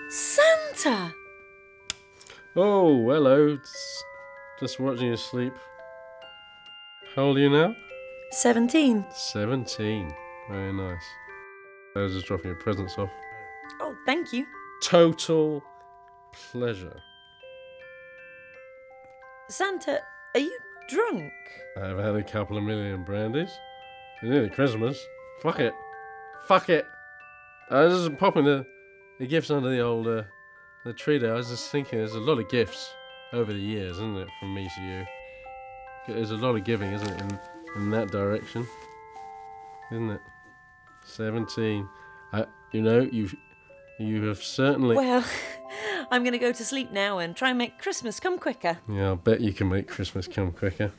Santa! Oh, hello. Just watching you sleep. How old are you now? 17. 17. Very nice. I was just dropping your presents off. Oh, thank you. Total pleasure. Santa, are you drunk? I've had a couple of million brandies. It's nearly Christmas. Fuck it. Fuck it. I was just popping the gifts under the old the tree there. I was just thinking there's a lot of gifts over the years, isn't it, from me to you? There's a lot of giving, isn't it, in that direction? Isn't it? 17. You have certainly... Well, I'm going to go to sleep now and try and make Christmas come quicker. Yeah, I'll bet you can make Christmas come quicker.